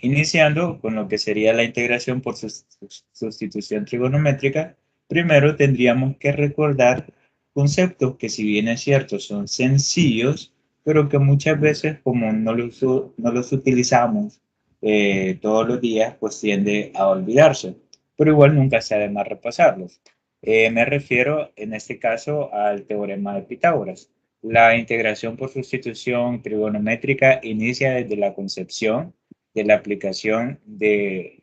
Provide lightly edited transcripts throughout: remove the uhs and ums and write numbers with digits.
Iniciando con lo que sería la integración por sustitución trigonométrica, primero tendríamos que recordar conceptos que, si bien es cierto, son sencillos, pero que muchas veces, como no los utilizamos todos los días, pues tiende a olvidarse, pero igual nunca se ha de más repasarlos. Me refiero en este caso al teorema de Pitágoras. La integración por sustitución trigonométrica inicia desde la concepción de la aplicación del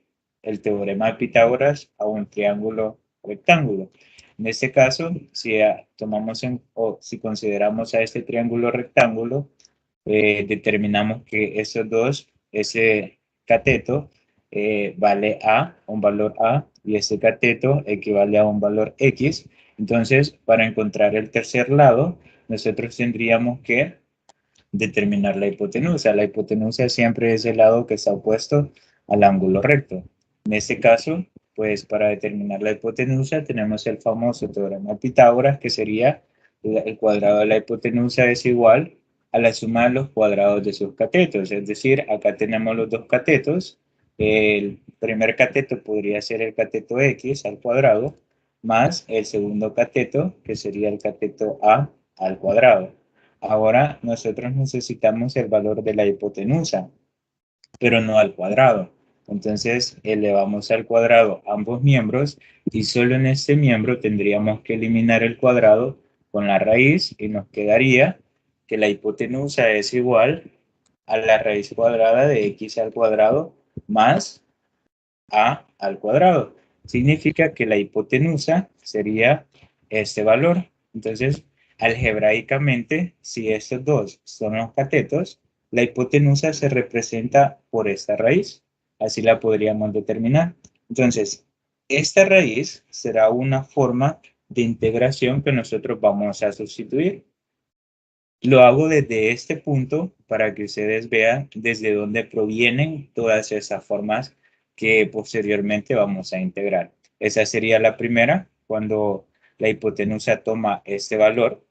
teorema de Pitágoras a un triángulo rectángulo. En este caso, si tomamos o si consideramos a este triángulo rectángulo, determinamos que ese cateto vale un valor A, y ese cateto equivale a un valor X. Entonces, para encontrar el tercer lado, nosotros tendríamos que determinar la hipotenusa. La hipotenusa siempre es el lado que está opuesto al ángulo recto. En este caso, pues para determinar la hipotenusa tenemos el famoso teorema de Pitágoras, que sería el cuadrado de la hipotenusa es igual a la suma de los cuadrados de sus catetos. Es decir, acá tenemos los dos catetos. El primer cateto podría ser el cateto X al cuadrado, más el segundo cateto, que sería el cateto A al cuadrado. Ahora nosotros necesitamos el valor de la hipotenusa, pero no al cuadrado. Entonces elevamos al cuadrado ambos miembros y solo en este miembro tendríamos que eliminar el cuadrado con la raíz, y nos quedaría que la hipotenusa es igual a la raíz cuadrada de x al cuadrado más a al cuadrado. Significa que la hipotenusa sería este valor. Entonces, algebraicamente, si estos dos son los catetos, la hipotenusa se representa por esta raíz. Así la podríamos determinar. Entonces, esta raíz será una forma de integración que nosotros vamos a sustituir. Lo hago desde este punto para que ustedes vean desde dónde provienen todas esas formas que posteriormente vamos a integrar. Esa sería la primera, cuando la hipotenusa toma este valor.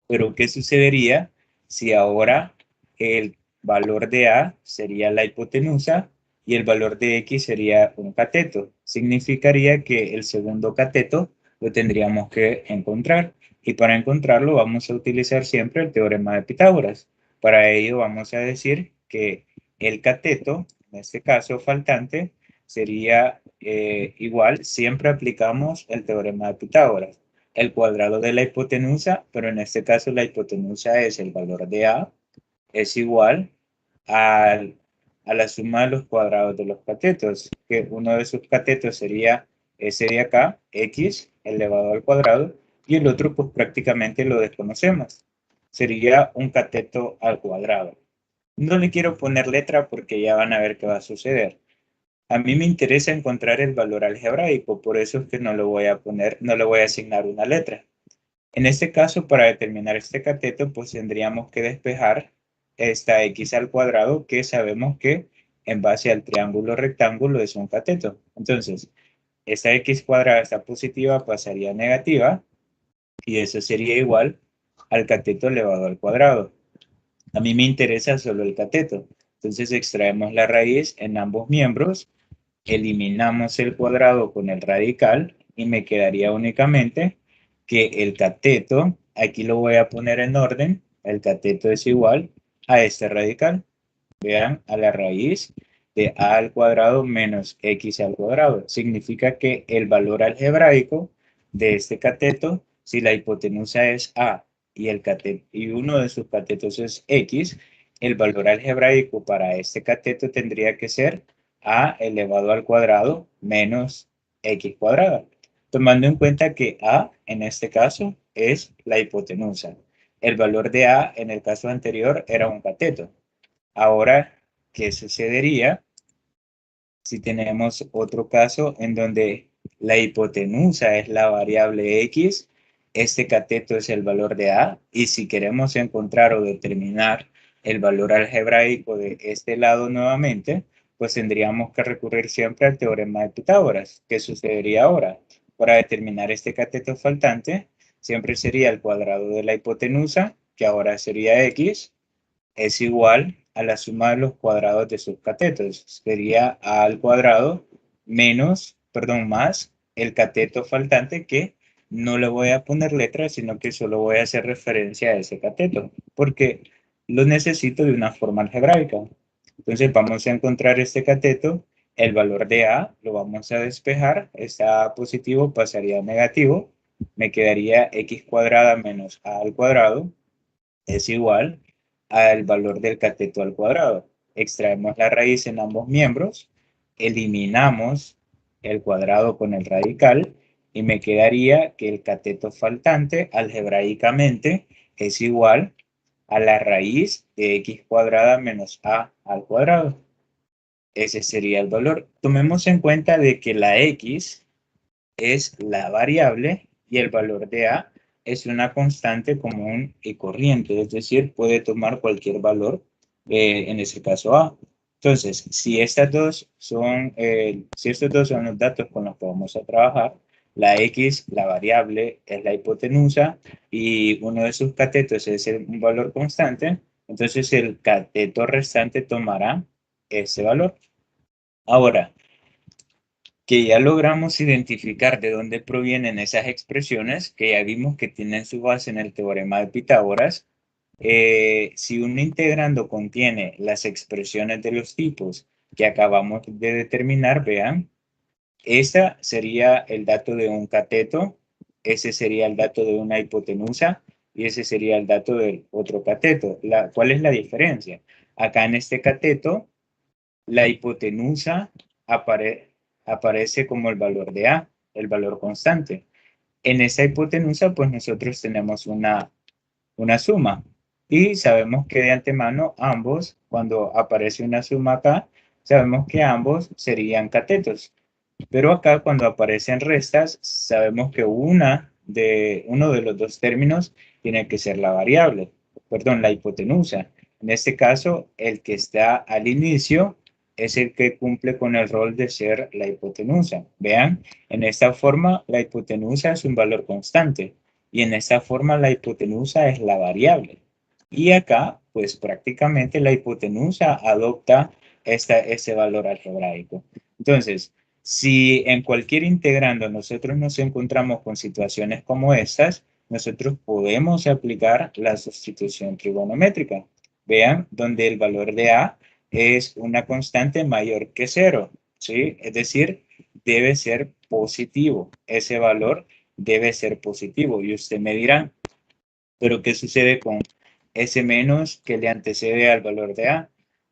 Pero ¿qué sucedería si ahora el valor de A sería la hipotenusa y el valor de X sería un cateto? Significaría que el segundo cateto lo tendríamos que encontrar. Y para encontrarlo vamos a utilizar siempre el teorema de Pitágoras. Para ello vamos a decir que el cateto, en este caso faltante, sería igual, siempre aplicamos el teorema de Pitágoras, el cuadrado de la hipotenusa, pero en este caso la hipotenusa es el valor de A, es igual al, a la suma de los cuadrados de los catetos, que uno de sus catetos sería ese de acá, x elevado al cuadrado, y el otro pues prácticamente lo desconocemos. Sería un cateto al cuadrado. No le quiero poner letra porque ya van a ver qué va a suceder. A mí me interesa encontrar el valor algebraico, por eso es que no lo voy a poner, no le voy a asignar una letra. En este caso, para determinar este cateto, pues tendríamos que despejar esta x al cuadrado, que sabemos que en base al triángulo rectángulo es un cateto. Entonces, esta x cuadrada, esta positiva, pasaría a negativa, y eso sería igual al cateto elevado al cuadrado. A mí me interesa solo el cateto. Entonces extraemos la raíz en ambos miembros, eliminamos el cuadrado con el radical y me quedaría únicamente que el cateto, aquí lo voy a poner en orden, el cateto es igual a este radical. Vean, a la raíz de a al cuadrado menos x al cuadrado. Significa que el valor algebraico de este cateto, si la hipotenusa es a y, y uno de sus catetos es x, el valor algebraico para este cateto tendría que ser a elevado al cuadrado menos x cuadrado, tomando en cuenta que a en este caso es la hipotenusa. El valor de a en el caso anterior era un cateto. Ahora, ¿qué sucedería si tenemos otro caso en donde la hipotenusa es la variable x, este cateto es el valor de a, y si queremos encontrar o determinar el valor algebraico de este lado nuevamente, pues tendríamos que recurrir siempre al teorema de Pitágoras? ¿Qué sucedería ahora? Para determinar este cateto faltante, siempre sería el cuadrado de la hipotenusa, que ahora sería x, es igual a la suma de los cuadrados de sus catetos. Sería a al cuadrado menos, perdón, más el cateto faltante, que no le voy a poner letras, sino que solo voy a hacer referencia a ese cateto, porque lo necesito de una forma algebraica. Entonces vamos a encontrar este cateto, el valor de A lo vamos a despejar, está positivo, pasaría a negativo, me quedaría x cuadrada menos a al cuadrado es igual al valor del cateto al cuadrado. Extraemos la raíz en ambos miembros, eliminamos el cuadrado con el radical y me quedaría que el cateto faltante algebraicamente es igual a la raíz de x cuadrada menos a al cuadrado. Ese sería el valor. Tomemos en cuenta de que la x es la variable y el valor de a es una constante común y corriente, es decir, puede tomar cualquier valor, en ese caso a. Entonces, si estos dos son los datos con los que vamos a trabajar, la x, la variable, es la hipotenusa y uno de sus catetos es un valor constante, entonces el cateto restante tomará ese valor. Ahora, que ya logramos identificar de dónde provienen esas expresiones, que ya vimos que tienen su base en el teorema de Pitágoras, si un integrando contiene las expresiones de los tipos que acabamos de determinar, vean, esta sería el dato de un cateto, ese sería el dato de una hipotenusa y ese sería el dato del otro cateto. ¿Cuál es la diferencia? Acá en este cateto, la hipotenusa aparece como el valor de A, el valor constante. En esa hipotenusa, pues nosotros tenemos una suma y sabemos que de antemano ambos, cuando aparece una suma acá, sabemos que ambos serían catetos. Pero acá cuando aparecen restas, sabemos que uno de los dos términos tiene que ser la variable, perdón, la hipotenusa. En este caso, el que está al inicio es el que cumple con el rol de ser la hipotenusa. Vean, en esta forma la hipotenusa es un valor constante y en esta forma la hipotenusa es la variable. Y acá, pues prácticamente la hipotenusa adopta ese valor algebraico. Entonces, si en cualquier integrando nosotros nos encontramos con situaciones como estas, nosotros podemos aplicar la sustitución trigonométrica. Vean, donde el valor de A es una constante mayor que cero, ¿sí? Es decir, debe ser positivo. Ese valor debe ser positivo. Y usted me dirá, ¿pero qué sucede con ese menos que le antecede al valor de A?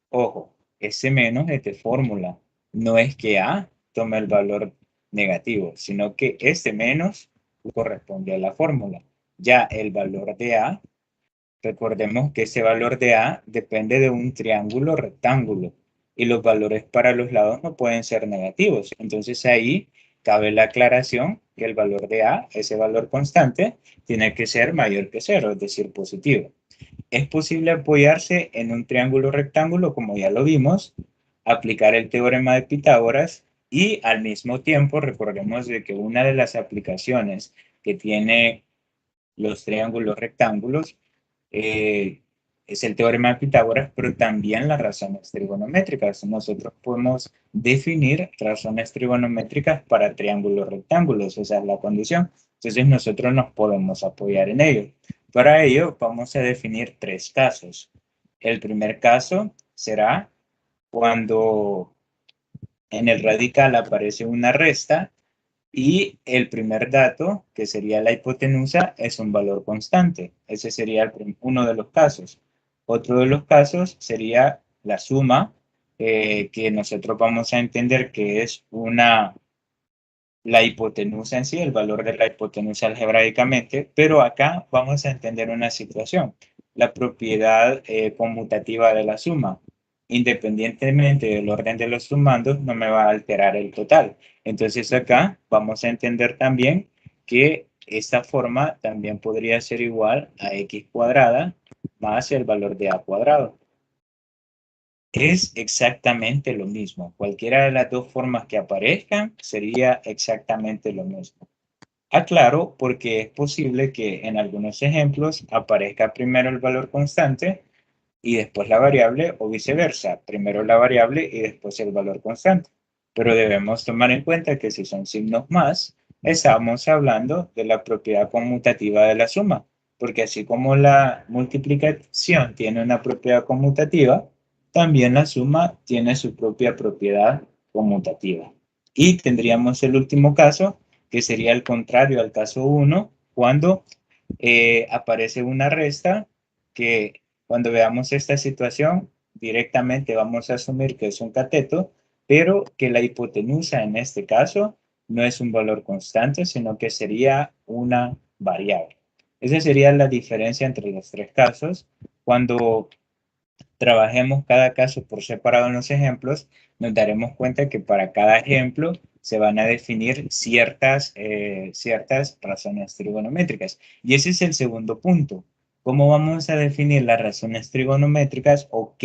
Ojo, ese menos es de fórmula. No es que A tome el valor negativo, sino que ese menos corresponde a la fórmula. Ya el valor de A, recordemos que ese valor de A depende de un triángulo rectángulo y los valores para los lados no pueden ser negativos. Entonces ahí cabe la aclaración que el valor de A, ese valor constante, tiene que ser mayor que cero, es decir, positivo. Es posible apoyarse en un triángulo rectángulo, como ya lo vimos, aplicar el teorema de Pitágoras y al mismo tiempo recordemos de que una de las aplicaciones que tiene los triángulos rectángulos es el teorema de Pitágoras, pero también las razones trigonométricas. Nosotros podemos definir razones trigonométricas para triángulos rectángulos, esa es la condición. Entonces nosotros nos podemos apoyar en ello. Para ello vamos a definir tres casos. El primer caso será cuando en el radical aparece una resta y el primer dato, que sería la hipotenusa, es un valor constante. Ese sería uno de los casos. Otro de los casos sería la suma, que nosotros vamos a entender que es la hipotenusa en sí, el valor de la hipotenusa algebraicamente, pero acá vamos a entender una situación, la propiedad conmutativa de la suma. Independientemente del orden de los sumandos, no me va a alterar el total. Entonces acá vamos a entender también que esta forma también podría ser igual a x cuadrada más el valor de a cuadrado. Es exactamente lo mismo. Cualquiera de las dos formas que aparezcan sería exactamente lo mismo. Aclaro porque es posible que en algunos ejemplos aparezca primero el valor constante y después la variable o viceversa, primero la variable y después el valor constante. Pero debemos tomar en cuenta que si son signos más, estamos hablando de la propiedad conmutativa de la suma, porque así como la multiplicación tiene una propiedad conmutativa, también la suma tiene su propia propiedad conmutativa. Y tendríamos el último caso, que sería el contrario al caso 1, cuando aparece una resta que cuando veamos esta situación directamente vamos a asumir que es un cateto, pero que la hipotenusa en este caso no es un valor constante, sino que sería una variable. Esa sería la diferencia entre los tres casos. Cuando trabajemos cada caso por separado en los ejemplos, nos daremos cuenta que para cada ejemplo se van a definir ciertas razones trigonométricas. Y ese es el segundo punto. ¿Cómo vamos a definir las razones trigonométricas o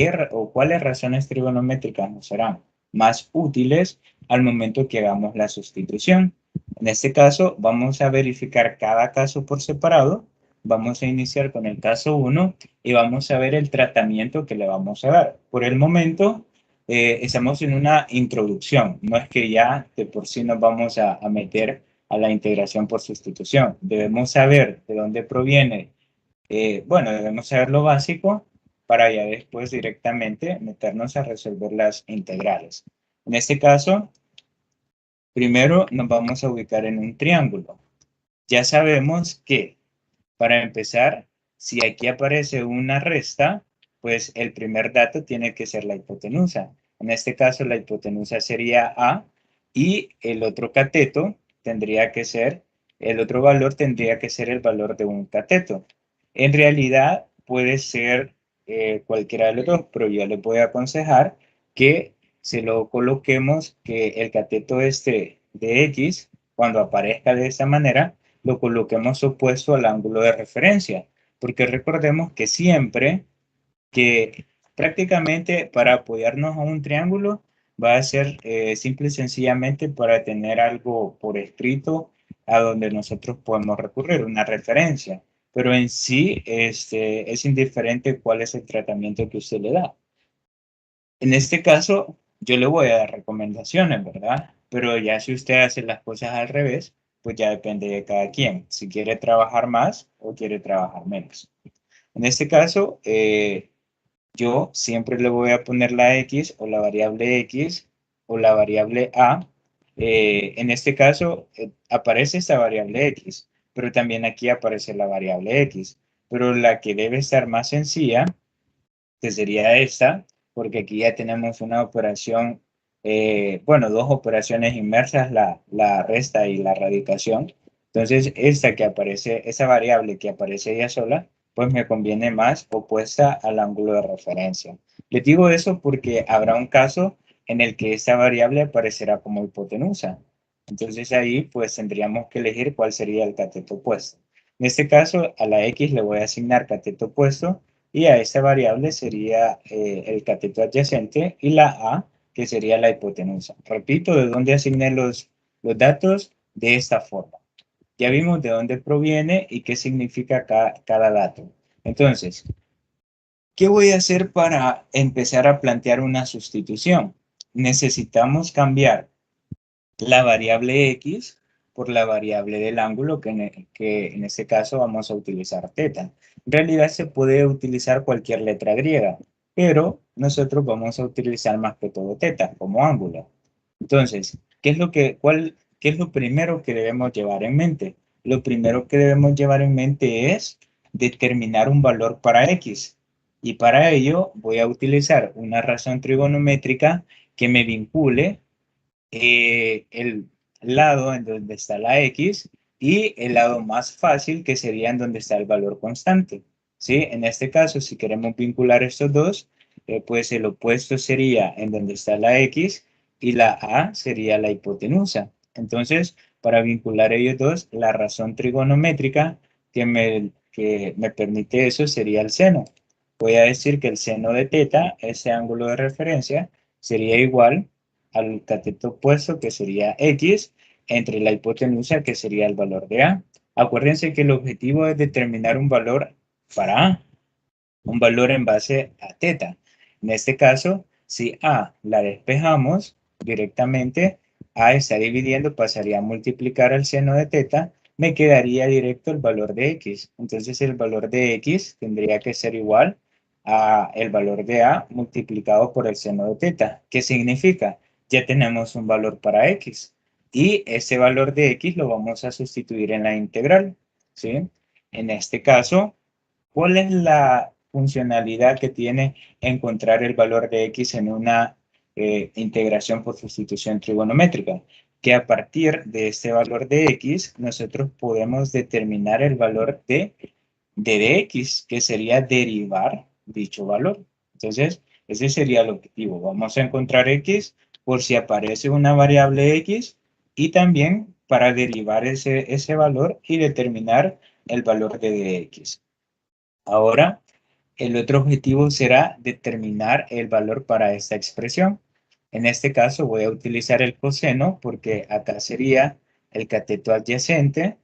cuáles razones trigonométricas nos serán más útiles al momento que hagamos la sustitución? En este caso, vamos a verificar cada caso por separado. Vamos a iniciar con el caso 1 y vamos a ver el tratamiento que le vamos a dar. Por el momento, estamos en una introducción, no es que ya de por sí nos vamos a meter a la integración por sustitución. Debemos saber de dónde proviene, bueno, debemos saber lo básico para ya después directamente meternos a resolver las integrales. En este caso, primero nos vamos a ubicar en un triángulo. Ya sabemos que para empezar, si aquí aparece una resta, pues el primer dato tiene que ser la hipotenusa. En este caso, la hipotenusa sería A y el otro cateto tendría que ser, el otro valor tendría que ser el valor de un cateto. En realidad, puede ser cualquiera de los dos, pero yo les voy a aconsejar que se lo coloquemos, que el cateto este de X, cuando aparezca de esta manera, lo coloquemos opuesto al ángulo de referencia, porque recordemos que siempre que prácticamente para apoyarnos a un triángulo va a ser simple y sencillamente para tener algo por escrito a donde nosotros podemos recurrir, una referencia, pero en sí es indiferente cuál es el tratamiento que usted le da. En este caso, yo le voy a dar recomendaciones, ¿verdad? Pero ya si usted hace las cosas al revés, pues ya depende de cada quien, si quiere trabajar más o quiere trabajar menos. En este caso, yo siempre le voy a poner la X o la variable X o la variable A. En este caso, aparece esta variable X, pero también aquí aparece la variable X. Pero la que debe estar más sencilla que sería esta, porque aquí ya tenemos una operación, bueno, dos operaciones inmersas, la resta y la radicación. Entonces, esta que aparece, esa variable que aparece ella sola, pues me conviene más opuesta al ángulo de referencia. Les digo eso porque habrá un caso en el que esta variable aparecerá como hipotenusa. Entonces ahí pues tendríamos que elegir cuál sería el cateto opuesto. En este caso, a la X le voy a asignar cateto opuesto y a esta variable sería el cateto adyacente y la A, que sería la hipotenusa. Repito, ¿de dónde asigné los datos? De esta forma. Ya vimos de dónde proviene y qué significa cada dato. Entonces, ¿qué voy a hacer para empezar a plantear una sustitución? Necesitamos cambiar la variable X por la variable del ángulo, que en este caso vamos a utilizar teta. En realidad se puede utilizar cualquier letra griega, pero nosotros vamos a utilizar más que todo teta como ángulo. Entonces, ¿qué es lo primero que debemos llevar en mente? Lo primero que debemos llevar en mente es determinar un valor para X. Y para ello voy a utilizar una razón trigonométrica que me vincule el lado en donde está la X y el lado más fácil que sería en donde está el valor constante. ¿Sí? En este caso, si queremos vincular estos dos, pues el opuesto sería en donde está la X y la A sería la hipotenusa. Entonces, para vincular ellos dos, la razón trigonométrica que me permite eso sería el seno. Voy a decir que el seno de teta, ese ángulo de referencia, sería igual al cateto opuesto, que sería X, entre la hipotenusa, que sería el valor de A. Acuérdense que el objetivo es determinar un valor para A. un valor en base a teta. En este caso, si A la despejamos directamente, A está dividiendo, pasaría a multiplicar al seno de teta, me quedaría directo el valor de X. Entonces el valor de X tendría que ser igual a el valor de A multiplicado por el seno de teta. ¿Qué significa? Ya tenemos un valor para X. Y ese valor de X lo vamos a sustituir en la integral, ¿sí? En este caso, ¿cuál es la funcionalidad que tiene encontrar el valor de X en una integración por sustitución trigonométrica? Que a partir de este valor de X, nosotros podemos determinar el valor de dx, que sería derivar dicho valor. Entonces, ese sería el objetivo. Vamos a encontrar X por si aparece una variable X y también para derivar ese valor y determinar el valor de dx. Ahora, el otro objetivo será determinar el valor para esta expresión. En este caso voy a utilizar el coseno porque acá sería el cateto adyacente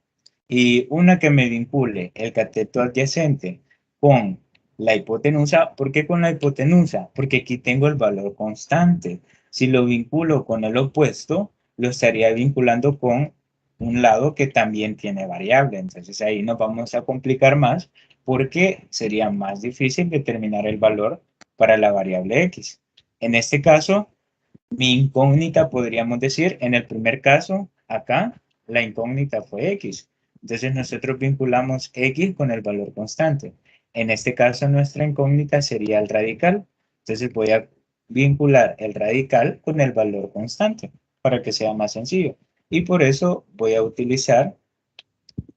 y una que me vincule el cateto adyacente con la hipotenusa. ¿Por qué con la hipotenusa? Porque aquí tengo el valor constante. Si lo vinculo con el opuesto, lo estaría vinculando con un lado que también tiene variable. Entonces ahí nos vamos a complicar más porque sería más difícil determinar el valor para la variable x. En este caso, mi incógnita podríamos decir, en el primer caso, acá, la incógnita fue x. Entonces nosotros vinculamos x con el valor constante. En este caso, nuestra incógnita sería el radical. Entonces voy a vincular el radical con el valor constante para que sea más sencillo. Y por eso voy a utilizar,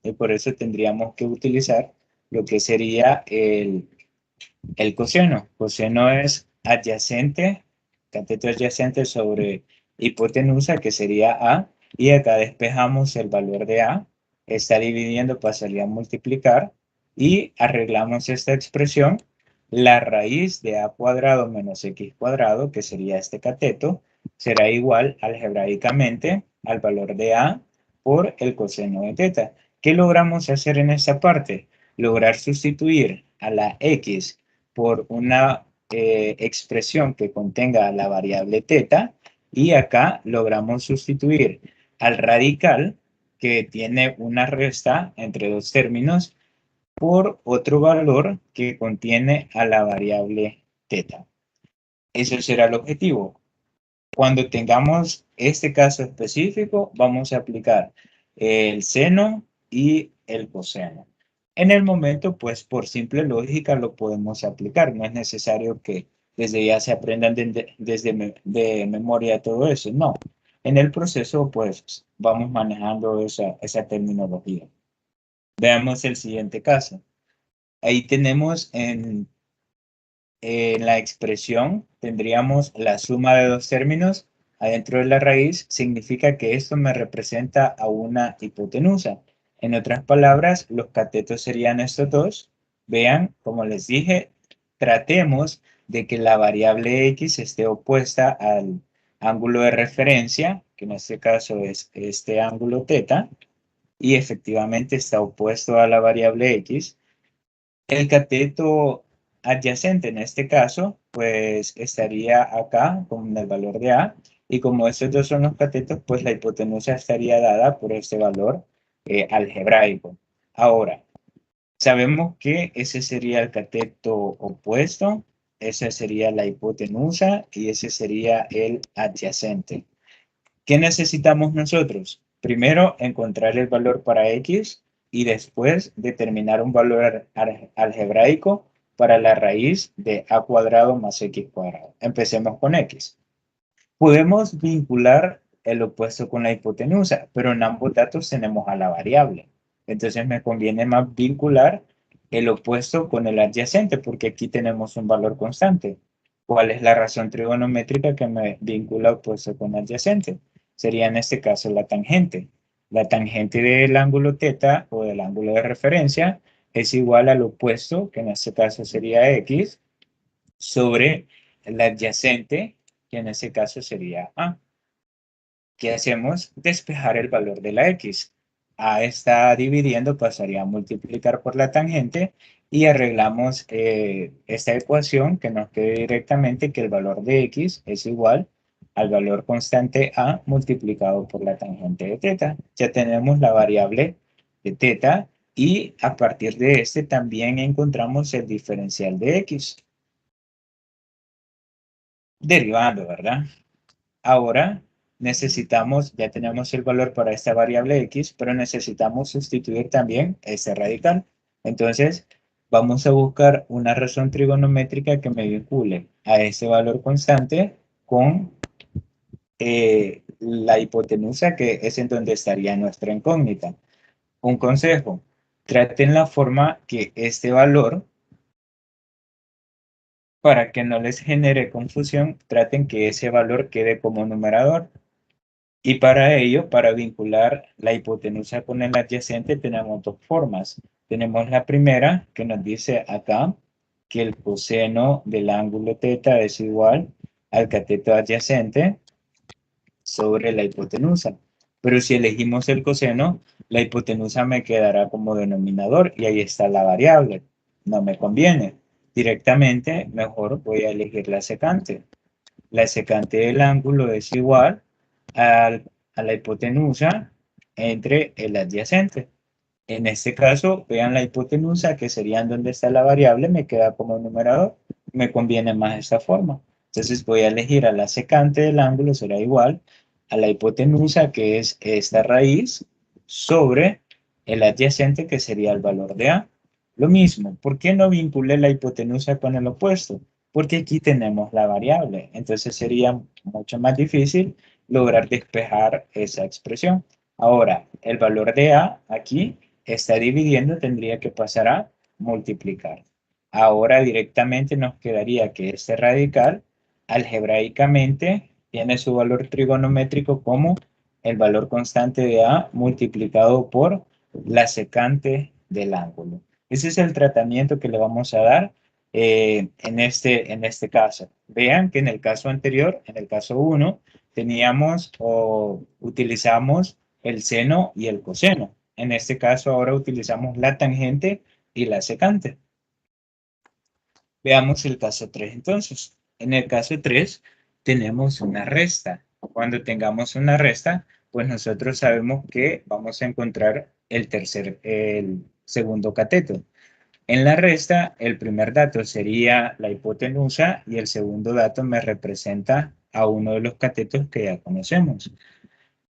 y por eso tendríamos que utilizar lo que sería el coseno. Coseno es adyacente, cateto adyacente sobre hipotenusa, que sería A, y acá despejamos el valor de A, está dividiendo, pasaría a multiplicar, y arreglamos esta expresión, la raíz de A cuadrado menos X cuadrado, que sería este cateto, será igual algebraicamente al valor de A por el coseno de teta. ¿Qué logramos hacer en esta parte? Lograr sustituir a la X por una expresión que contenga la variable teta y acá logramos sustituir al radical que tiene una resta entre dos términos por otro valor que contiene a la variable teta. Ese será el objetivo. Cuando tengamos este caso específico, vamos a aplicar el seno y el coseno. En el momento, pues por simple lógica lo podemos aplicar. No es necesario que desde ya se aprendan de memoria todo eso. No. En el proceso, pues vamos manejando esa terminología. Veamos el siguiente caso. Ahí tenemos en la expresión tendríamos la suma de dos términos adentro de la raíz, significa que esto me representa a una hipotenusa. En otras palabras, los catetos serían estos dos. Vean, como les dije, tratemos de que la variable x esté opuesta al ángulo de referencia, que en este caso es este ángulo teta, y efectivamente está opuesto a la variable x. El cateto adyacente en este caso, pues estaría acá con el valor de A, y como estos dos son los catetos, pues la hipotenusa estaría dada por este valor algebraico. Ahora, sabemos que ese sería el cateto opuesto, esa sería la hipotenusa y ese sería el adyacente. ¿Qué necesitamos nosotros? Primero, encontrar el valor para x y después determinar un valor algebraico para la raíz de a cuadrado más x cuadrado. Empecemos con x. Podemos vincular el opuesto con la hipotenusa, pero en ambos datos tenemos a la variable. Entonces me conviene más vincular el opuesto con el adyacente, porque aquí tenemos un valor constante. ¿Cuál es la razón trigonométrica que me vincula opuesto con adyacente? Sería en este caso la tangente. La tangente del ángulo teta o del ángulo de referencia es igual al opuesto, que en este caso sería x, sobre el adyacente, que en ese caso sería A. ¿Qué hacemos? Despejar el valor de la X. A está dividiendo, pasaría a multiplicar por la tangente y arreglamos esta ecuación que nos quede directamente que el valor de x es igual al valor constante a multiplicado por la tangente de teta. Ya tenemos la variable de teta y a partir de este también encontramos el diferencial de x. Derivando, ¿verdad? Ahora necesitamos, ya tenemos el valor para esta variable x, pero necesitamos sustituir también ese radical. Entonces, vamos a buscar una razón trigonométrica que me vincule a ese valor constante con la hipotenusa, que es en donde estaría nuestra incógnita. Un consejo, traten la forma que este valor, para que no les genere confusión, traten que ese valor quede como numerador. Y para ello, para vincular la hipotenusa con el adyacente, tenemos dos formas. Tenemos la primera, que nos dice acá que el coseno del ángulo teta es igual al cateto adyacente sobre la hipotenusa. Pero si elegimos el coseno, la hipotenusa me quedará como denominador y ahí está la variable. No me conviene. Directamente, mejor voy a elegir la secante. La secante del ángulo es igual a la hipotenusa entre el adyacente. En este caso, vean la hipotenusa, que sería en donde está la variable, me queda como numerador. Me conviene más esta forma. Entonces voy a elegir a la secante del ángulo, será igual a la hipotenusa, que es esta raíz, sobre el adyacente, que sería el valor de A. Lo mismo, ¿por qué no vinculé la hipotenusa con el opuesto? Porque aquí tenemos la variable. Entonces sería mucho más difícil lograr despejar esa expresión. Ahora, el valor de A aquí está dividiendo, tendría que pasar a multiplicar. Ahora directamente nos quedaría que este radical algebraicamente tiene su valor trigonométrico como el valor constante de A multiplicado por la secante del ángulo. Ese es el tratamiento que le vamos a dar en este caso. Vean que en el caso anterior, en el caso 1, teníamos o utilizamos el seno y el coseno. En este caso ahora utilizamos la tangente y la secante. Veamos el caso 3 entonces. En el caso 3 tenemos una resta. Cuando tengamos una resta, pues nosotros sabemos que vamos a encontrar el segundo cateto. En la resta, el primer dato sería la hipotenusa y el segundo dato me representa a uno de los catetos que ya conocemos.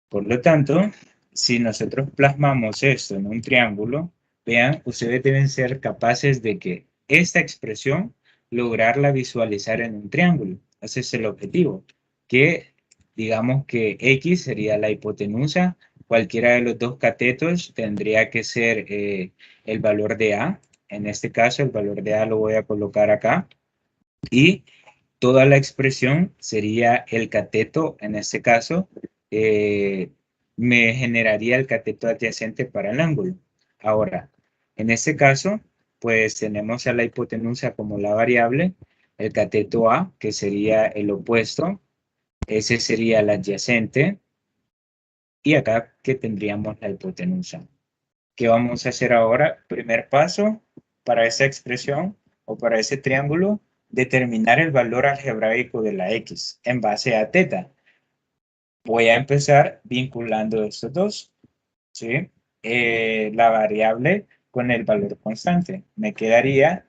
Por lo tanto, si nosotros plasmamos esto en un triángulo, vean, ustedes deben ser capaces de que esta expresión lograrla visualizar en un triángulo. Ese es el objetivo, que digamos que X sería la hipotenusa, cualquiera de los dos catetos tendría que ser el valor de A. En este caso, el valor de A lo voy a colocar acá. Y toda la expresión sería el cateto, en este caso, eh, me generaría el cateto adyacente para el ángulo. Ahora, en este caso, pues tenemos a la hipotenusa como la variable, el cateto A, que sería el opuesto, ese sería el adyacente, y acá que tendríamos la hipotenusa. ¿Qué vamos a hacer ahora? Primer paso para esa expresión o para ese triángulo, determinar el valor algebraico de la x en base a teta. Voy a empezar vinculando estos dos, ¿sí? La variable con el valor constante. Me quedaría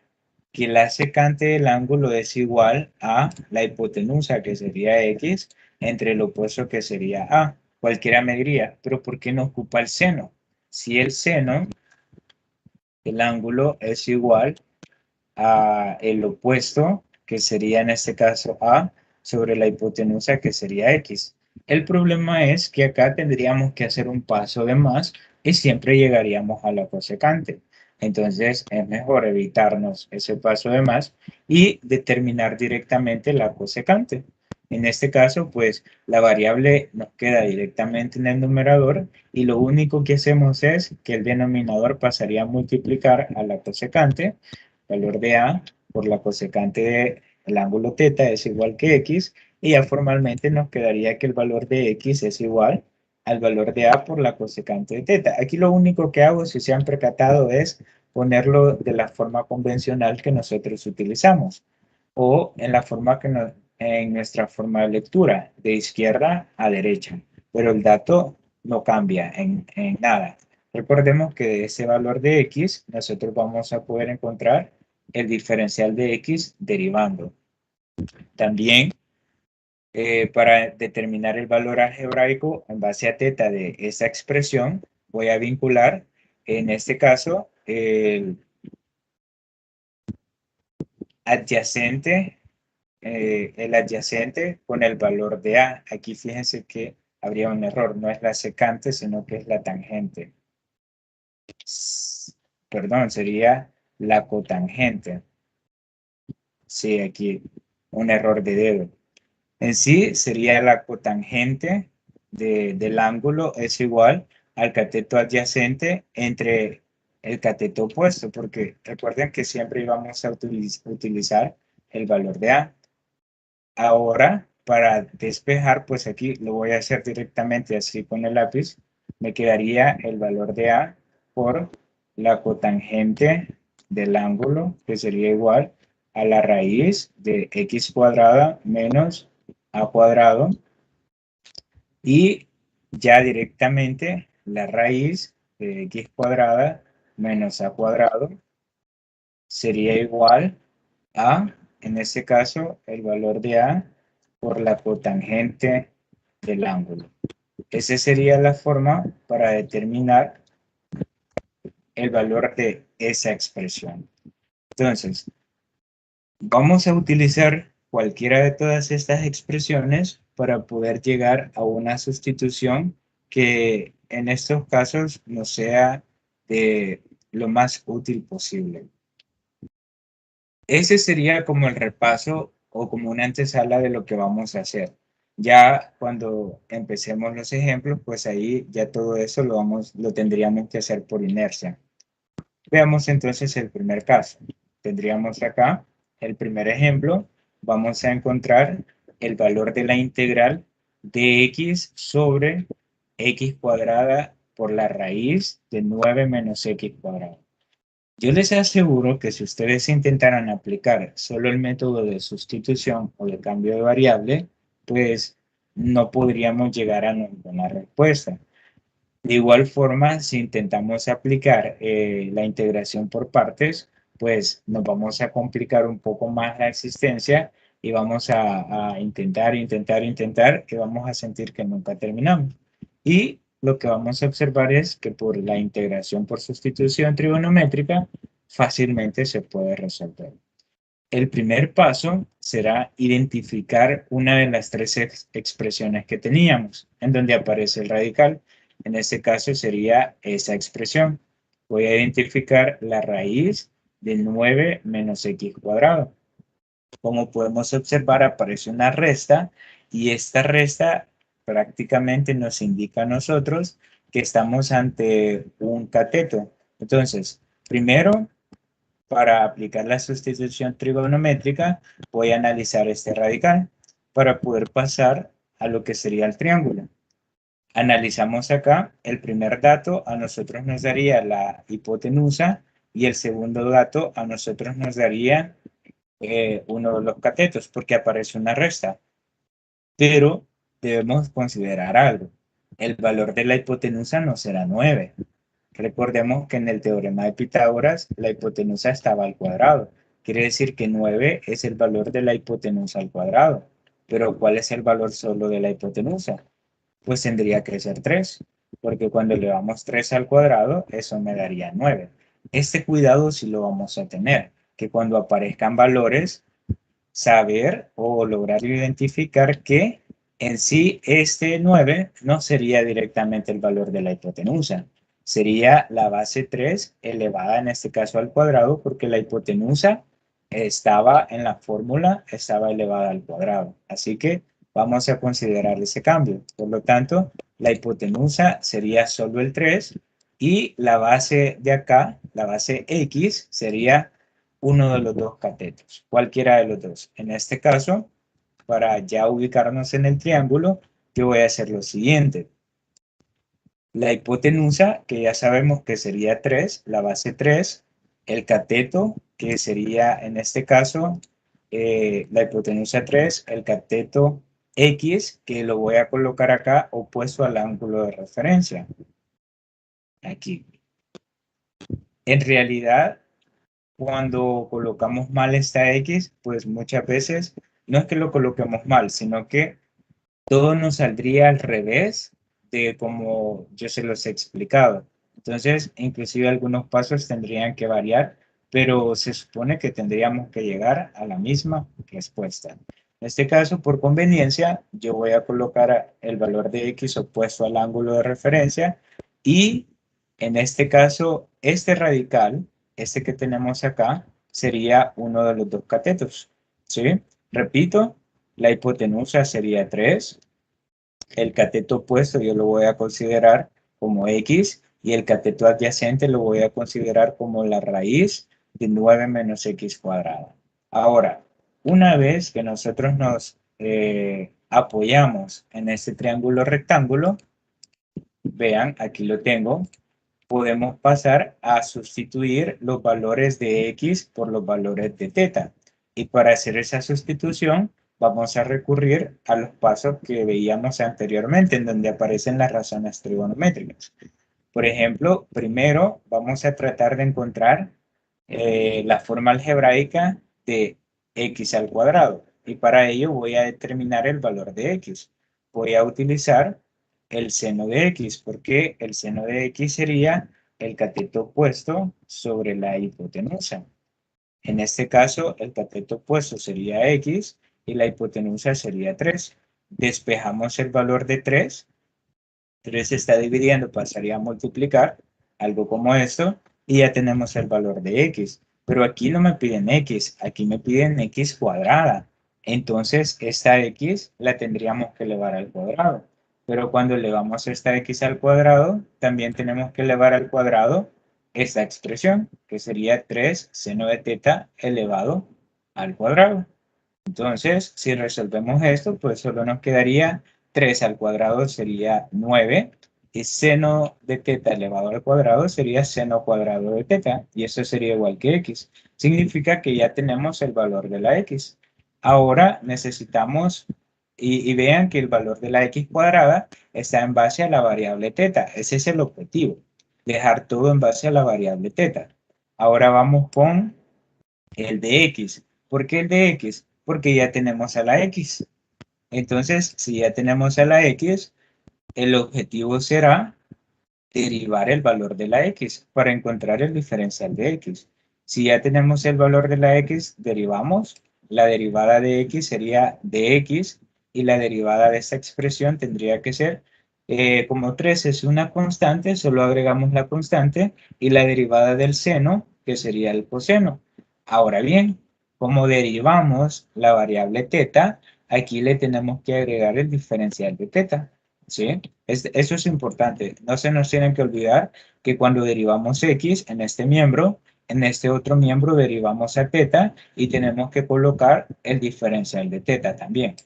que la secante del ángulo es igual a la hipotenusa, que sería x, entre el opuesto, que sería a. Cualquiera me diría, pero ¿por qué no ocupa el seno? Si el seno, el ángulo es igual a el opuesto, que sería en este caso A, sobre la hipotenusa, que sería X. El problema es que acá tendríamos que hacer un paso de más y siempre llegaríamos a la cosecante. Entonces es mejor evitarnos ese paso de más y determinar directamente la cosecante. En este caso, pues la variable nos queda directamente en el numerador y lo único que hacemos es que el denominador pasaría a multiplicar a la cosecante, valor de A por la cosecante del ángulo teta es igual que X, y ya formalmente nos quedaría que el valor de X es igual al valor de A por la cosecante de teta. Aquí lo único que hago, si se han percatado, es ponerlo de la forma convencional que nosotros utilizamos o en la forma en nuestra forma de lectura, de izquierda a derecha, pero el dato no cambia en nada. Recordemos que de ese valor de x nosotros vamos a poder encontrar el diferencial de x derivando. También para determinar el valor algebraico en base a teta de esa expresión, voy a vincular, en este caso, adyacente, el adyacente con el valor de A. Aquí fíjense que habría un error, no es la secante, sino que es la tangente. Perdón, sería la cotangente. Sí, aquí un error de dedo. En sí sería la cotangente del ángulo es igual al cateto adyacente entre el cateto opuesto, porque recuerden que siempre íbamos a utilizar el valor de A. Ahora, para despejar, pues aquí lo voy a hacer directamente así con el lápiz. Me quedaría el valor de A por la cotangente del ángulo, que sería igual a la raíz de x cuadrada menos a cuadrado. Y ya directamente la raíz de x cuadrada menos a cuadrado sería igual a, en este caso, el valor de A por la cotangente del ángulo. Esa sería la forma para determinar el valor de esa expresión. Entonces, vamos a utilizar cualquiera de todas estas expresiones para poder llegar a una sustitución que en estos casos nos sea de lo más útil posible. Ese sería como el repaso o como una antesala de lo que vamos a hacer. Ya cuando empecemos los ejemplos, pues ahí ya todo eso lo tendríamos que hacer por inercia. Veamos entonces el primer caso. Tendríamos acá el primer ejemplo. Vamos a encontrar el valor de la integral de x sobre x cuadrada por la raíz de 9 menos x cuadrado. Yo les aseguro que si ustedes intentaran aplicar solo el método de sustitución o de cambio de variable, pues no podríamos llegar a ninguna respuesta. De igual forma, si intentamos aplicar la integración por partes, pues nos vamos a complicar un poco más la existencia y vamos a intentar y vamos a sentir que nunca terminamos. Y lo que vamos a observar es que por la integración por sustitución trigonométrica fácilmente se puede resolver. El primer paso será identificar una de las tres expresiones que teníamos, en donde aparece el radical. En este caso sería esa expresión. Voy a identificar la raíz de 9 menos x cuadrado. Como podemos observar, aparece una resta y esta resta prácticamente nos indica a nosotros que estamos ante un cateto. Entonces, primero, para aplicar la sustitución trigonométrica, voy a analizar este radical para poder pasar a lo que sería el triángulo. Analizamos acá, el primer dato a nosotros nos daría la hipotenusa y el segundo dato a nosotros nos daría uno de los catetos porque aparece una resta. Pero debemos considerar algo. El valor de la hipotenusa no será 9. Recordemos que en el teorema de Pitágoras la hipotenusa estaba al cuadrado. Quiere decir que 9 es el valor de la hipotenusa al cuadrado. Pero ¿cuál es el valor solo de la hipotenusa? Pues tendría que ser 3, porque cuando le damos 3 al cuadrado, eso me daría 9. Este cuidado sí lo vamos a tener, que cuando aparezcan valores, saber o lograr identificar que en sí este 9 no sería directamente el valor de la hipotenusa, sería la base 3 elevada en este caso al cuadrado porque la hipotenusa estaba en la fórmula, estaba elevada al cuadrado. Así que vamos a considerar ese cambio. Por lo tanto, la hipotenusa sería solo el 3 y la base de acá, la base x, sería uno de los dos catetos, cualquiera de los dos. En este caso, para ya ubicarnos en el triángulo, yo voy a hacer lo siguiente. La hipotenusa, que ya sabemos que sería 3, la base 3, el cateto, que sería en este caso la hipotenusa 3, el cateto X, que lo voy a colocar acá opuesto al ángulo de referencia. Aquí. En realidad, cuando colocamos mal esta X, pues muchas veces no es que lo coloquemos mal, sino que todo nos saldría al revés de como yo se los he explicado. Entonces, inclusive algunos pasos tendrían que variar, pero se supone que tendríamos que llegar a la misma respuesta. En este caso, por conveniencia, yo voy a colocar el valor de X opuesto al ángulo de referencia y en este caso, este radical, este que tenemos acá, sería uno de los dos catetos. ¿Sí? Repito, la hipotenusa sería 3, el cateto opuesto yo lo voy a considerar como X y el cateto adyacente lo voy a considerar como la raíz de 9 menos X cuadrada. Ahora, una vez que nosotros nos apoyamos en este triángulo rectángulo, vean, aquí lo tengo, podemos pasar a sustituir los valores de X por los valores de teta. Y para hacer esa sustitución, vamos a recurrir a los pasos que veíamos anteriormente, en donde aparecen las razones trigonométricas. Por ejemplo, primero vamos a tratar de encontrar la forma algebraica de X al cuadrado. Y para ello voy a determinar el valor de X. Voy a utilizar el seno de X, porque el seno de X sería el cateto opuesto sobre la hipotenusa. En este caso, el cateto opuesto sería X y la hipotenusa sería 3. Despejamos el valor de 3. 3 se está dividiendo, pasaría a multiplicar, algo como esto, y ya tenemos el valor de X. Pero aquí no me piden X, aquí me piden X cuadrada. Entonces, esta X la tendríamos que elevar al cuadrado. Pero cuando elevamos esta X al cuadrado, también tenemos que elevar al cuadrado esta expresión, que sería 3 seno de teta elevado al cuadrado. Entonces, si resolvemos esto, pues solo nos quedaría 3 al cuadrado sería 9 y seno de teta elevado al cuadrado sería seno cuadrado de teta y eso sería igual que x. Significa que ya tenemos el valor de la x. Ahora necesitamos, y vean que el valor de la x cuadrada está en base a la variable teta. Ese es el objetivo, dejar todo en base a la variable teta. Ahora vamos con el de x. ¿Por qué el de x? Porque ya tenemos a la x. Entonces, si ya tenemos a la x, el objetivo será derivar el valor de la x para encontrar el diferencial de x. Si ya tenemos el valor de la x, derivamos. La derivada de x sería de x y la derivada de esta expresión tendría que ser, como 3 es una constante, solo agregamos la constante y la derivada del seno, que sería el coseno. Ahora bien, como derivamos la variable teta, aquí le tenemos que agregar el diferencial de teta. ¿Sí? Eso es importante. No se nos tiene que olvidar que cuando derivamos x en este miembro, en este otro miembro derivamos a teta y tenemos que colocar el diferencial de teta también.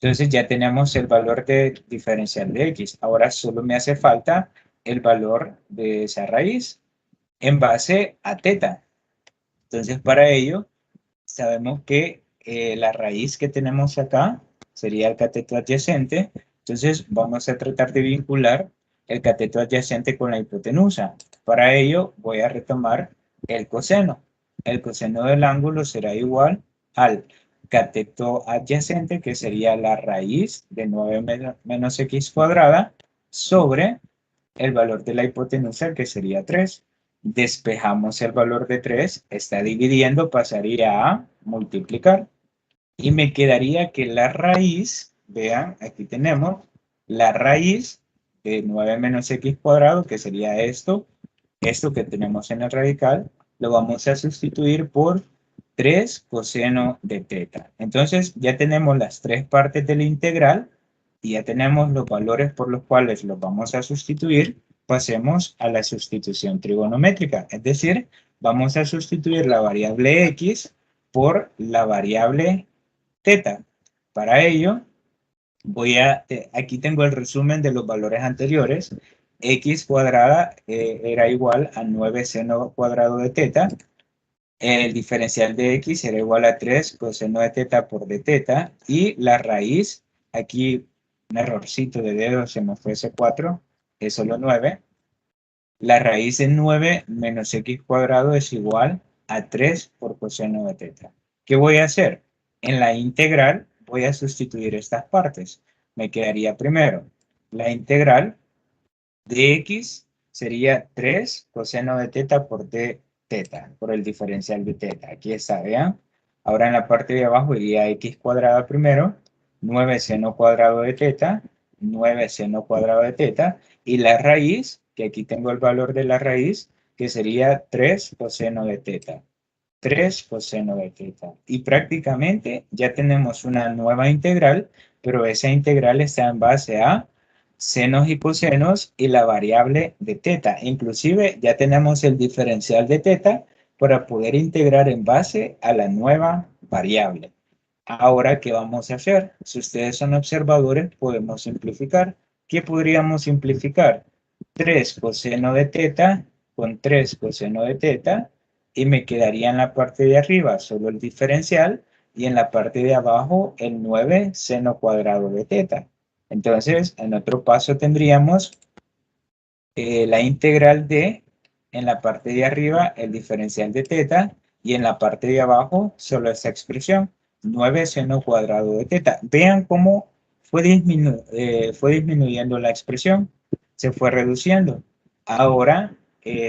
Entonces ya tenemos el valor de diferencial de x. Ahora solo me hace falta el valor de esa raíz en base a teta. Entonces para ello sabemos que la raíz que tenemos acá sería el cateto adyacente. Entonces vamos a tratar de vincular el cateto adyacente con la hipotenusa. Para ello voy a retomar el coseno. El coseno del ángulo será igual al cateto adyacente, que sería la raíz de 9 menos x cuadrada, sobre el valor de la hipotenusa, que sería 3. Despejamos el valor de 3, está dividiendo, pasaría a multiplicar. Y me quedaría que la raíz, vean, aquí tenemos la raíz de 9 menos x cuadrado, que sería esto que tenemos en el radical, lo vamos a sustituir por 3 coseno de teta. Entonces ya tenemos las tres partes de la integral y ya tenemos los valores por los cuales los vamos a sustituir. Pasemos a la sustitución trigonométrica, es decir, vamos a sustituir la variable x por la variable teta. Para ello, aquí tengo el resumen de los valores anteriores x cuadrada era igual a 9 seno cuadrado de teta. El diferencial de x era igual a 3 coseno de teta por de teta. Y la raíz, aquí un errorcito de dedo, se me fue ese 4, es solo 9. La raíz de 9 menos x cuadrado es igual a 3 por coseno de teta. ¿Qué voy a hacer? En la integral voy a sustituir estas partes. Me quedaría primero la integral de x sería 3 coseno de teta por d teta, por el diferencial de teta. Aquí está, vean. Ahora en la parte de abajo iría x cuadrada primero, 9 seno cuadrado de teta, 9 seno cuadrado de teta, y la raíz, que aquí tengo el valor de la raíz, que sería 3 coseno de teta. 3 coseno de teta. Y prácticamente ya tenemos una nueva integral, pero esa integral está en base a senos y cosenos y la variable de teta. Inclusive ya tenemos el diferencial de teta para poder integrar en base a la nueva variable. Ahora, ¿qué vamos a hacer? Si ustedes son observadores, podemos simplificar. ¿Qué podríamos simplificar? 3 coseno de teta con 3 coseno de teta y me quedaría en la parte de arriba solo el diferencial y en la parte de abajo el 9 seno cuadrado de teta. Entonces, en otro paso tendríamos la integral de, en la parte de arriba, el diferencial de teta, y en la parte de abajo, solo esta expresión, 9 seno cuadrado de teta. Vean cómo fue disminuyendo la expresión, se fue reduciendo. Ahora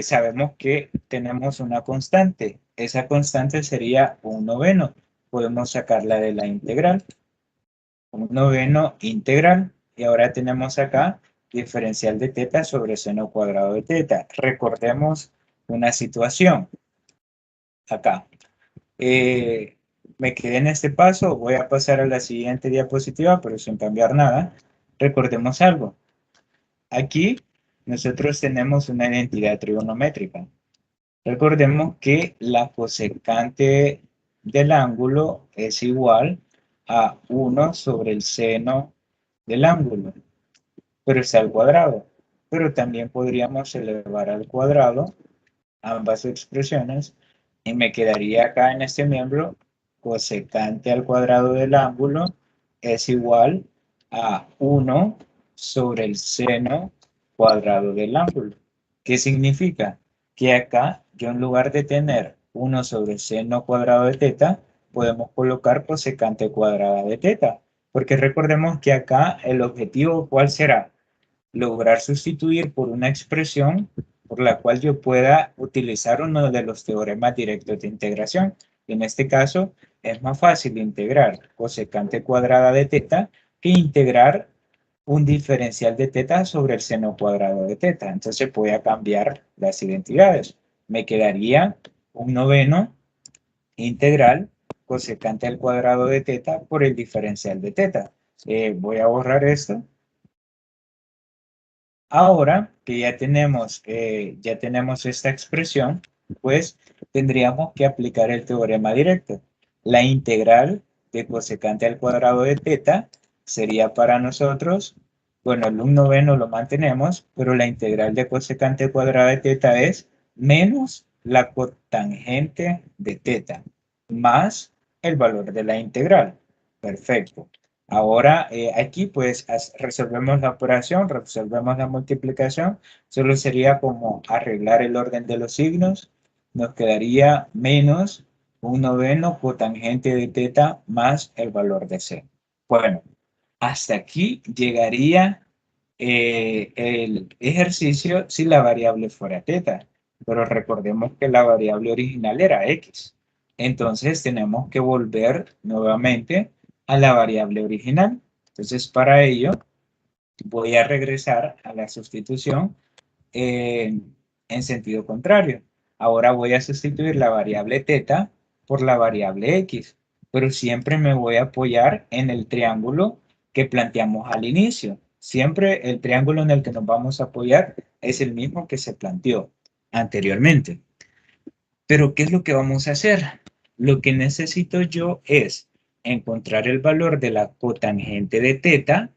sabemos que tenemos una constante. Esa constante sería un noveno. Podemos sacarla de la integral. Un noveno integral. Y ahora tenemos acá diferencial de teta sobre seno cuadrado de teta. Recordemos una situación acá. Eh, Me quedé en este paso, voy a pasar a la siguiente diapositiva, pero sin cambiar nada. Recordemos algo. Aquí nosotros tenemos una identidad trigonométrica. Recordemos que la cosecante del ángulo es igual a 1 sobre el seno del ángulo, pero está al cuadrado. Pero también podríamos elevar al cuadrado ambas expresiones y me quedaría acá en este miembro cosecante al cuadrado del ángulo es igual a 1 sobre el seno cuadrado del ángulo. ¿Qué significa? Que acá yo en lugar de tener 1 sobre el seno cuadrado de teta, podemos colocar cosecante cuadrada de teta. Porque recordemos que acá el objetivo, ¿cuál será? Lograr sustituir por una expresión por la cual yo pueda utilizar uno de los teoremas directos de integración. En este caso, es más fácil integrar cosecante cuadrada de teta que integrar un diferencial de teta sobre el seno cuadrado de teta. Entonces voy a cambiar las identidades. Me quedaría un noveno integral cosecante al cuadrado de teta por el diferencial de teta. Voy a borrar esto. Ahora que ya tenemos esta expresión, pues tendríamos que aplicar el teorema directo. La integral de cosecante al cuadrado de teta sería para nosotros, bueno, el 1/9 lo mantenemos, pero la integral de cosecante cuadrado de teta es menos la cotangente de teta, más el valor de la integral. Perfecto. Ahora aquí pues resolvemos la operación, resolvemos la multiplicación, solo sería como arreglar el orden de los signos, nos quedaría menos un noveno cotangente de teta más el valor de c. Bueno, hasta aquí llegaría el ejercicio si la variable fuera teta, pero recordemos que la variable original era x. Entonces tenemos que volver nuevamente a la variable original. Entonces para ello voy a regresar a la sustitución en sentido contrario. Ahora voy a sustituir la variable teta por la variable x, pero siempre me voy a apoyar en el triángulo que planteamos al inicio. Siempre el triángulo en el que nos vamos a apoyar es el mismo que se planteó anteriormente. Pero ¿qué es lo que vamos a hacer? Lo que necesito yo es encontrar el valor de la cotangente de teta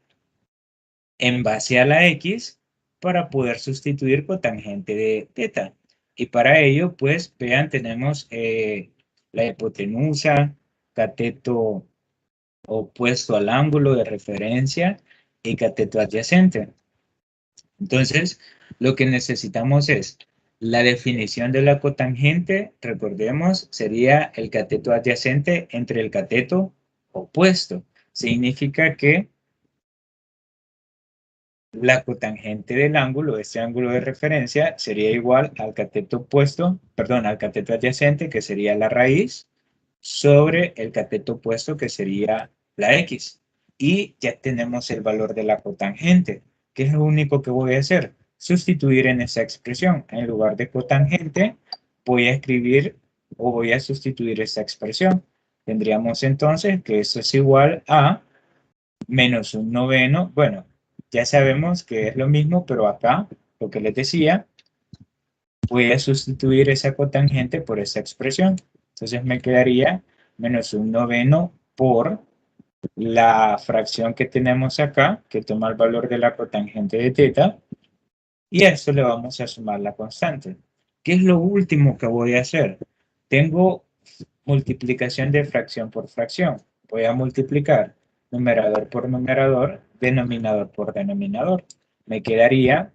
en base a la x, para poder sustituir cotangente de teta. Y para ello, pues, vean, tenemos la hipotenusa, cateto opuesto al ángulo de referencia y cateto adyacente. Entonces, lo que necesitamos es la definición de la cotangente, recordemos, sería el cateto adyacente entre el cateto opuesto. Significa que la cotangente del ángulo, este ángulo de referencia, sería igual al cateto opuesto, perdón, al cateto adyacente, que sería la raíz, sobre el cateto opuesto, que sería la x. Y ya tenemos el valor de la cotangente. ¿Qué es lo único que voy a hacer? Sustituir en esa expresión. En lugar de cotangente, voy a escribir o voy a sustituir esta expresión. Tendríamos entonces que eso es igual a menos un noveno. Bueno, ya sabemos que es lo mismo, pero acá, lo que les decía, voy a sustituir esa cotangente por esa expresión. Entonces me quedaría menos un noveno por la fracción que tenemos acá, que toma el valor de la cotangente de teta, y a esto le vamos a sumar la constante. ¿Qué es lo último que voy a hacer? Tengo multiplicación de fracción por fracción. Voy a multiplicar numerador por numerador, denominador por denominador. Me quedaría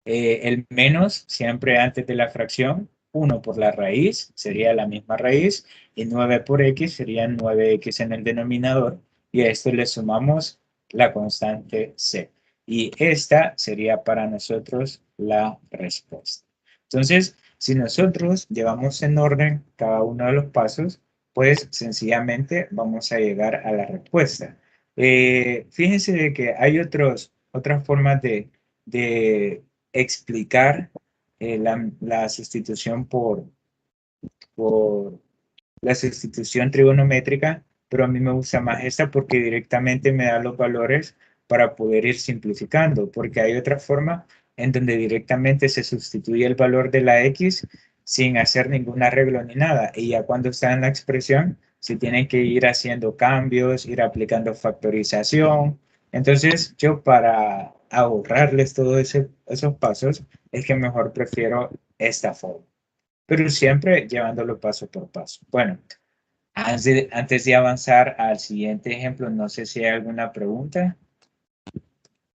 el menos siempre antes de la fracción, 1 por la raíz, sería la misma raíz, y 9 por x sería 9x en el denominador, y a esto le sumamos la constante c. Y esta sería para nosotros la respuesta. Entonces, si nosotros llevamos en orden cada uno de los pasos, pues sencillamente vamos a llegar a la respuesta. Fíjense de que hay otras formas de explicar la sustitución por la sustitución trigonométrica, pero a mí me gusta más esta porque directamente me da los valores para poder ir simplificando, porque hay otra forma en donde directamente se sustituye el valor de la x sin hacer ningún arreglo ni nada, y ya cuando está en la expresión se tienen que ir haciendo cambios, ir aplicando factorización. Entonces yo, para ahorrarles todos esos pasos, es que mejor prefiero esta forma, pero siempre llevándolo paso por paso. Bueno, antes de avanzar al siguiente ejemplo, no sé si hay alguna pregunta.